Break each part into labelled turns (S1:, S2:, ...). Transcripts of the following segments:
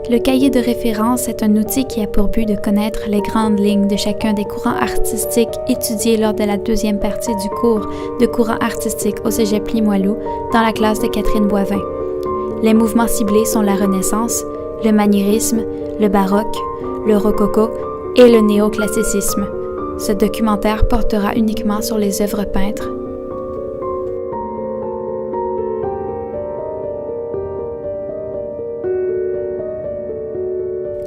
S1: Le cahier de référence est un outil qui a pour but de connaître les grandes lignes de chacun des courants artistiques étudiés lors de la deuxième partie du cours de courant artistique au Cégep Limoilou dans la classe de Catherine Boivin. Les mouvements ciblés sont la Renaissance, le maniérisme, le baroque, le rococo et le néoclassicisme. Ce documentaire portera uniquement sur les œuvres peintres.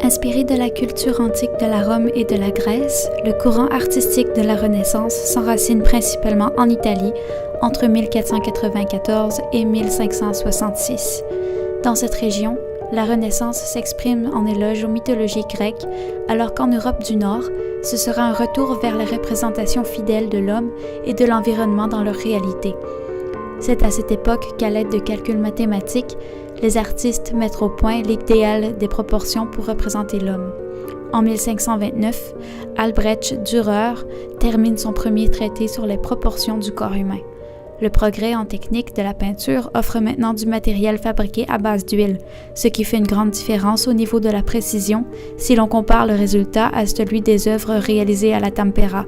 S1: Inspiré de la culture antique de la Rome et de la Grèce, le courant artistique de la Renaissance s'enracine principalement en Italie entre 1494 et 1566. Dans cette région, la Renaissance s'exprime en éloge aux mythologies grecques, alors qu'en Europe du Nord, ce sera un retour vers les représentations fidèles de l'homme et de l'environnement dans leur réalité. C'est à cette époque qu'à l'aide de calculs mathématiques, les artistes mettent au point l'idéal des proportions pour représenter l'homme. En 1529, Albrecht Dürer termine son premier traité sur les proportions du corps humain. Le progrès en technique de la peinture offre maintenant du matériel fabriqué à base d'huile, ce qui fait une grande différence au niveau de la précision si l'on compare le résultat à celui des œuvres réalisées à la tempera.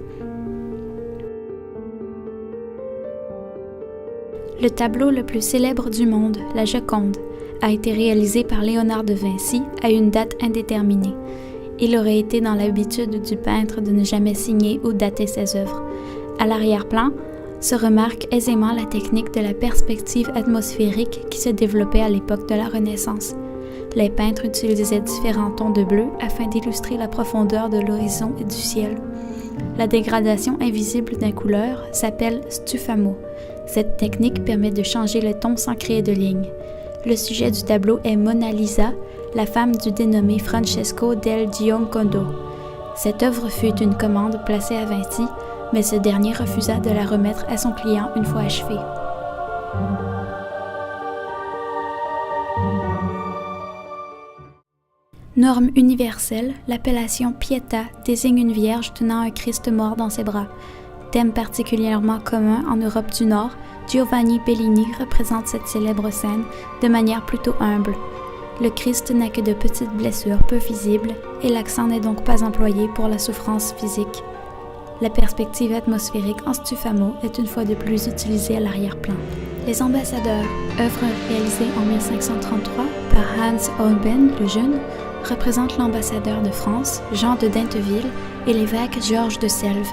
S1: Le tableau le plus célèbre du monde, la Joconde, a été réalisé par Léonard de Vinci à une date indéterminée. Il aurait été dans l'habitude du peintre de ne jamais signer ou dater ses œuvres. À l'arrière-plan, se remarque aisément la technique de la perspective atmosphérique qui se développait à l'époque de la Renaissance. Les peintres utilisaient différents tons de bleu afin d'illustrer la profondeur de l'horizon et du ciel. La dégradation invisible d'une couleur s'appelle stufamo. Cette technique permet de changer le ton sans créer de lignes. Le sujet du tableau est Mona Lisa, la femme du dénommé Francesco del Giocondo. Cette œuvre fut une commande placée à Vinci, mais ce dernier refusa de la remettre à son client une fois achevée. Norme universelle, l'appellation Pietà désigne une vierge tenant un Christ mort dans ses bras. Thème particulièrement commun en Europe du Nord, Giovanni Bellini représente cette célèbre scène de manière plutôt humble. Le Christ n'a que de petites blessures peu visibles et l'accent n'est donc pas employé pour la souffrance physique. La perspective atmosphérique en stufamo est une fois de plus utilisée à l'arrière-plan. Les ambassadeurs, œuvre réalisée en 1533 par Hans Holbein le Jeune, représentent l'ambassadeur de France, Jean de Dinteville, et l'évêque Georges de Selve.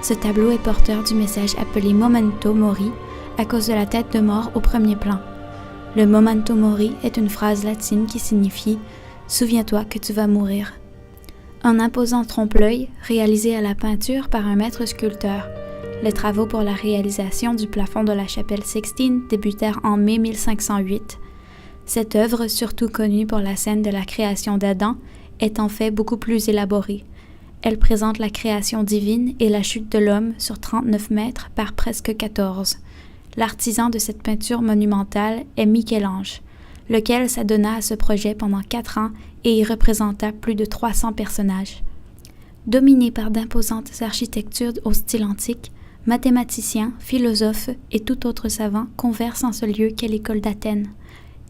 S1: Ce tableau est porteur du message appelé Memento Mori à cause de la tête de mort au premier plan. Le Memento Mori est une phrase latine qui signifie « Souviens-toi que tu vas mourir ». Un imposant trompe-l'œil réalisé à la peinture par un maître sculpteur. Les travaux pour la réalisation du plafond de la chapelle Sixtine débutèrent en mai 1508. Cette œuvre, surtout connue pour la scène de la création d'Adam, est en fait beaucoup plus élaborée. Elle présente la création divine et la chute de l'homme sur 39 mètres par presque 14. L'artisan de cette peinture monumentale est Michel-Ange, lequel s'adonna à ce projet pendant 4 ans et y représenta plus de 300 personnages. Dominé par d'imposantes architectures au style antique, mathématiciens, philosophes et tout autre savant conversent en ce lieu qu'est l'école d'Athènes.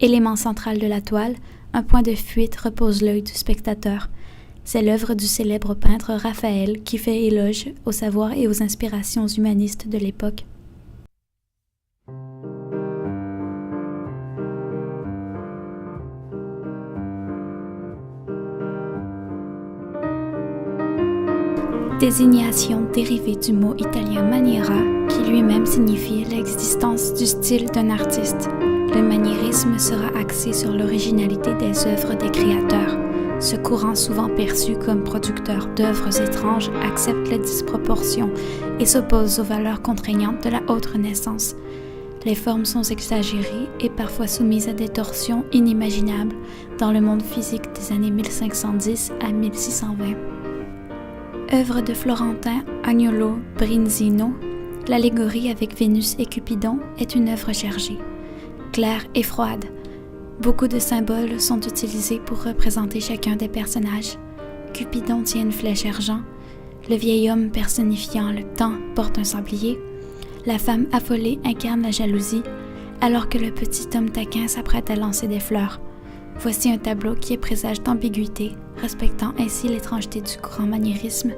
S1: Élément central de la toile, un point de fuite repose l'œil du spectateur. C'est l'œuvre du célèbre peintre Raphaël qui fait éloge au savoir et aux inspirations humanistes de l'époque. Désignation dérivée du mot italien maniera, qui lui-même signifie l'existence du style d'un artiste. Le maniérisme sera axé sur l'originalité des œuvres des créateurs. Ce courant, souvent perçu comme producteur d'œuvres étranges, accepte les disproportions et s'oppose aux valeurs contraignantes de la haute Renaissance. Les formes sont exagérées et parfois soumises à des torsions inimaginables dans le monde physique des années 1510 à 1620. Œuvre de Florentin Agnolo Brinzino, l'allégorie avec Vénus et Cupidon est une œuvre chargée, claire et froide. Beaucoup de symboles sont utilisés pour représenter chacun des personnages. Cupidon tient une flèche argent, le vieil homme personnifiant le temps porte un sablier, la femme affolée incarne la jalousie, alors que le petit homme taquin s'apprête à lancer des fleurs. Voici un tableau qui est présage d'ambiguïté, respectant ainsi l'étrangeté du courant maniérisme.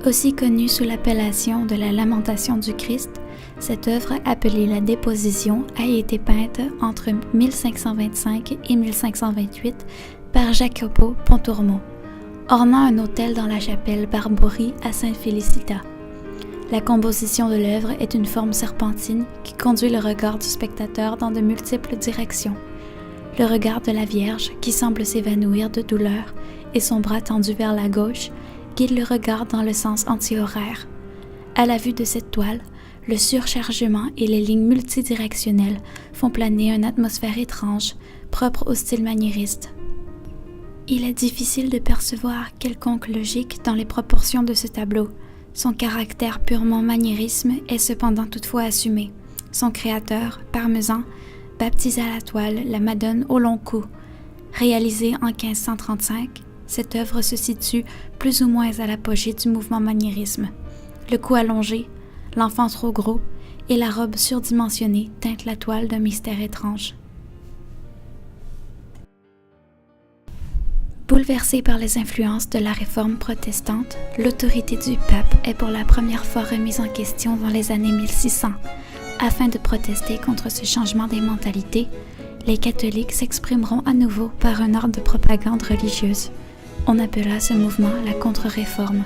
S1: Aussi connue sous l'appellation de la Lamentation du Christ, cette œuvre appelée la Déposition a été peinte entre 1525 et 1528 par Jacopo Pontormo, ornant un autel dans la chapelle Barbori à Sainte-Félicita. La composition de l'œuvre est une forme serpentine qui conduit le regard du spectateur dans de multiples directions. Le regard de la Vierge, qui semble s'évanouir de douleur, et son bras tendu vers la gauche, guide le regard dans le sens anti-horaire. À la vue de cette toile, le surchargement et les lignes multidirectionnelles font planer une atmosphère étrange, propre au style maniériste. Il est difficile de percevoir quelconque logique dans les proportions de ce tableau. Son caractère purement maniérisme est cependant toutefois assumé. Son créateur, Parmesan, baptisa la toile la Madone au long cou. Réalisée en 1535, cette œuvre se situe plus ou moins à l'apogée du mouvement maniérisme. Le cou allongé, l'enfant trop gros et la robe surdimensionnée teintent la toile d'un mystère étrange. Bouleversée par les influences de la réforme protestante, l'autorité du pape est pour la première fois remise en question dans les années 1600. Afin de protester contre ce changement des mentalités, les catholiques s'exprimeront à nouveau par un ordre de propagande religieuse. On appela ce mouvement la contre-réforme.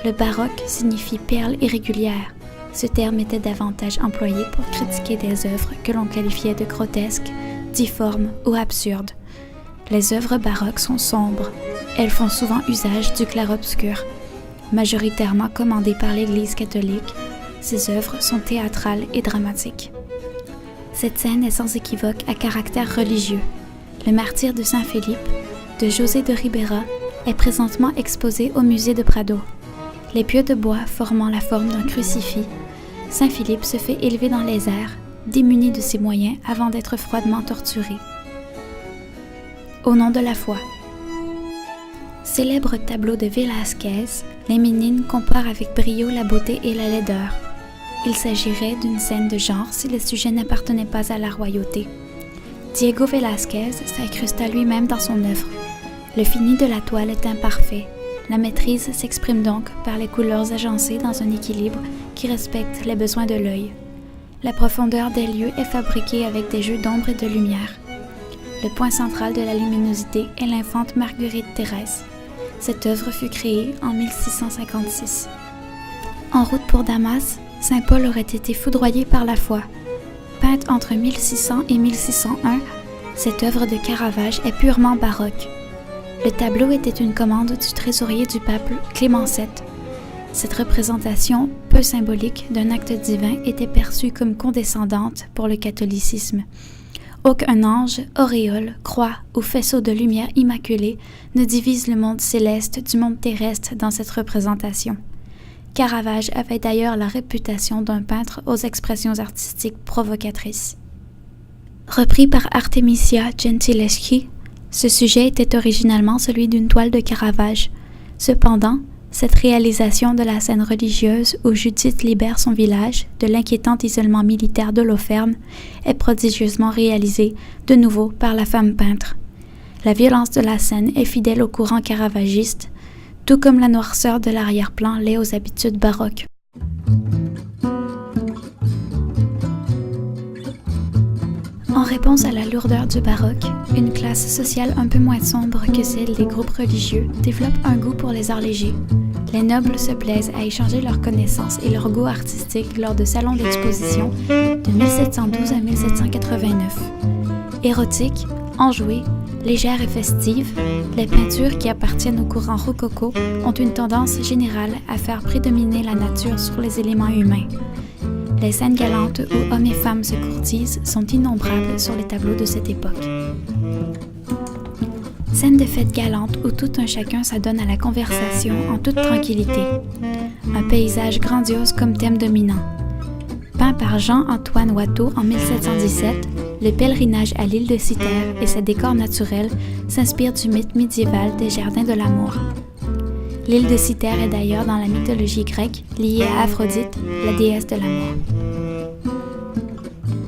S1: Le baroque signifie perle irrégulière. Ce terme était davantage employé pour critiquer des œuvres que l'on qualifiait de grotesques, difformes ou absurdes. Les œuvres baroques sont sombres. Elles font souvent usage du clair-obscur. Majoritairement commandées par l'Église catholique, ces œuvres sont théâtrales et dramatiques. Cette scène est sans équivoque à caractère religieux. Le martyre de Saint-Philippe, de José de Ribera, est présentement exposé au musée de Prado. Les pieux de bois formant la forme d'un crucifix, Saint-Philippe se fait élever dans les airs, démuni de ses moyens avant d'être froidement torturé. Au nom de la foi. Célèbre tableau de Velázquez, les Ménines comparent avec brio la beauté et la laideur. Il s'agirait d'une scène de genre si le sujet n'appartenait pas à la royauté. Diego Velázquez s'incrusta lui-même dans son œuvre. Le fini de la toile est imparfait. La maîtrise s'exprime donc par les couleurs agencées dans un équilibre qui respecte les besoins de l'œil. La profondeur des lieux est fabriquée avec des jeux d'ombre et de lumière. Le point central de la luminosité est l'infante Marguerite Thérèse. Cette œuvre fut créée en 1656. En route pour Damas, Saint Paul aurait été foudroyé par la foi. Peinte entre 1600 et 1601, cette œuvre de Caravage est purement baroque. Le tableau était une commande du trésorier du pape Clément VII. Cette représentation, peu symbolique d'un acte divin, était perçue comme condescendante pour le catholicisme. Aucun ange, auréole, croix ou faisceau de lumière immaculée ne divise le monde céleste du monde terrestre dans cette représentation. Caravage avait d'ailleurs la réputation d'un peintre aux expressions artistiques provocatrices. Repris par Artemisia Gentileschi, ce sujet était originalement celui d'une toile de Caravage. Cependant, cette réalisation de la scène religieuse où Judith libère son village de l'inquiétant isolement militaire d'Holoferne est prodigieusement réalisée, de nouveau, par la femme peintre. La violence de la scène est fidèle au courant caravagiste, tout comme la noirceur de l'arrière-plan l'est aux habitudes baroques. En réponse à la lourdeur du baroque, une classe sociale un peu moins sombre que celle des groupes religieux développe un goût pour les arts légers. Les nobles se plaisent à échanger leurs connaissances et leur goût artistique lors de salons d'exposition de 1712 à 1789. Érotiques, enjouées, légères et festives, les peintures qui appartiennent au courant rococo ont une tendance générale à faire prédominer la nature sur les éléments humains. Les scènes galantes où hommes et femmes se courtisent sont innombrables sur les tableaux de cette époque. Scènes de fêtes galantes où tout un chacun s'adonne à la conversation en toute tranquillité. Un paysage grandiose comme thème dominant. Peint par Jean-Antoine Watteau en 1717, le pèlerinage à l'île de Cythère et ses décors naturels s'inspirent du mythe médiéval des jardins de l'amour. L'île de Cythère est d'ailleurs dans la mythologie grecque liée à Aphrodite, la déesse de l'amour.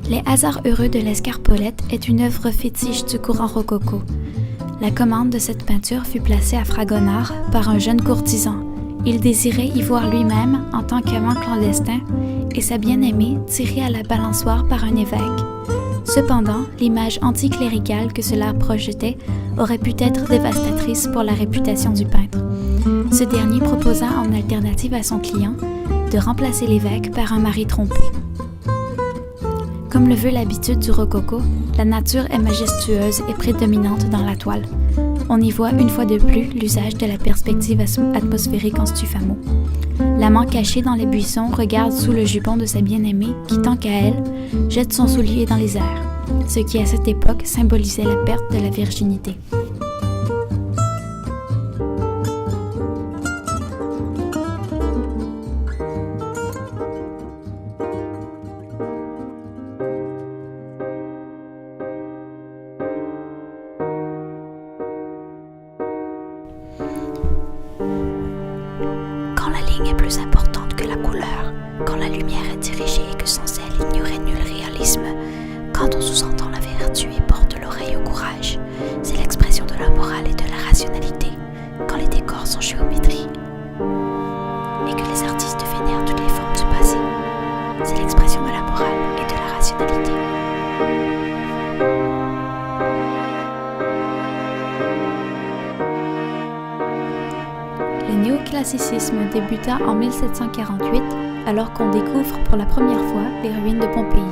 S1: Les hasards heureux de l'Escarpolette est une œuvre fétiche du courant rococo. La commande de cette peinture fut placée à Fragonard par un jeune courtisan. Il désirait y voir lui-même en tant qu'amant clandestin et sa bien-aimée tirée à la balançoire par un évêque. Cependant, l'image anticléricale que cela projetait aurait pu être dévastatrice pour la réputation du peintre. Ce dernier proposa en alternative à son client de remplacer l'évêque par un mari trompé. Comme le veut l'habitude du rococo, la nature est majestueuse et prédominante dans la toile. On y voit une fois de plus l'usage de la perspective atmosphérique en Stufamo. L'amant caché dans les buissons regarde sous le jupon de sa bien-aimée qui, tant qu'à elle, jette son soulier dans les airs, ce qui à cette époque symbolisait la perte de la virginité.
S2: Quand la ligne est plus importante que la couleur, quand la lumière est dirigée et que sans elle il n'y aurait nul réalisme, quand on sous-entend la vertu et porte l'oreille au courage, c'est l'expression de la morale et de la rationalité, quand les décors sont géométrie et que les artistes vénèrent toutes les formes du passé, c'est l'expression de la morale et de la rationalité.
S1: Le néoclassicisme débuta en 1748, alors qu'on découvre pour la première fois les ruines de Pompéi.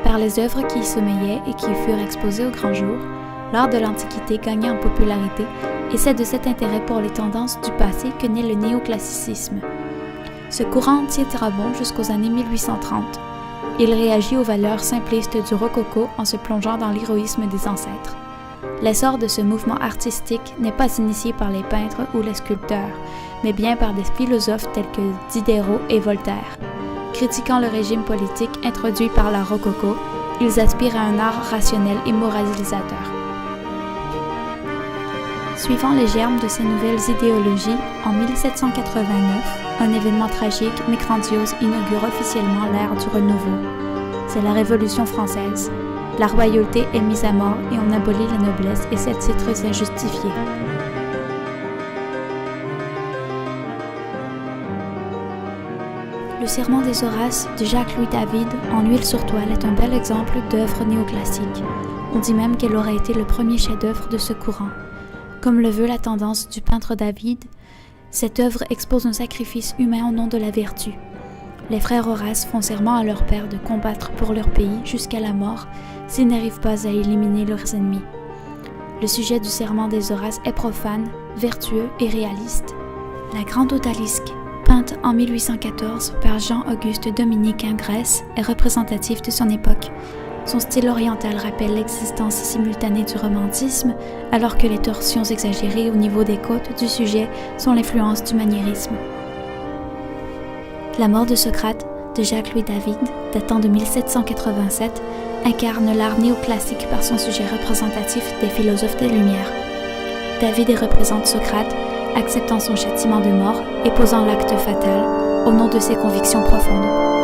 S1: Par les œuvres qui y sommeillaient et qui furent exposées au grand jour, l'art de l'Antiquité gagna en popularité et c'est de cet intérêt pour les tendances du passé que naît le néoclassicisme. Ce courant tiendra bon jusqu'aux années 1830. Il réagit aux valeurs simplistes du rococo en se plongeant dans l'héroïsme des ancêtres. L'essor de ce mouvement artistique n'est pas initié par les peintres ou les sculpteurs, mais bien par des philosophes tels que Diderot et Voltaire. Critiquant le régime politique introduit par l'art rococo, ils aspirent à un art rationnel et moralisateur. Suivant les germes de ces nouvelles idéologies, en 1789, un événement tragique mais grandiose inaugure officiellement l'ère du renouveau. C'est la Révolution française. La royauté est mise à mort et on abolit la noblesse et ses titres injustifiés. Le Serment des Horaces de Jacques-Louis David en huile sur toile est un bel exemple d'œuvre néoclassique. On dit même qu'elle aurait été le premier chef-d'œuvre de ce courant. Comme le veut la tendance du peintre David, cette œuvre expose un sacrifice humain au nom de la vertu. Les frères Horace font serment à leur père de combattre pour leur pays jusqu'à la mort s'ils n'arrivent pas à éliminer leurs ennemis. Le sujet du serment des Horaces est profane, vertueux et réaliste. La Grande Odalisque, peinte en 1814 par Jean-Auguste Dominique Ingres, est représentative de son époque. Son style oriental rappelle l'existence simultanée du romantisme, alors que les torsions exagérées au niveau des côtes du sujet sont l'influence du maniérisme. La mort de Socrate, de Jacques-Louis David, datant de 1787, incarne l'art néoclassique par son sujet représentatif des philosophes des Lumières. David y représente Socrate, acceptant son châtiment de mort et posant l'acte fatal au nom de ses convictions profondes.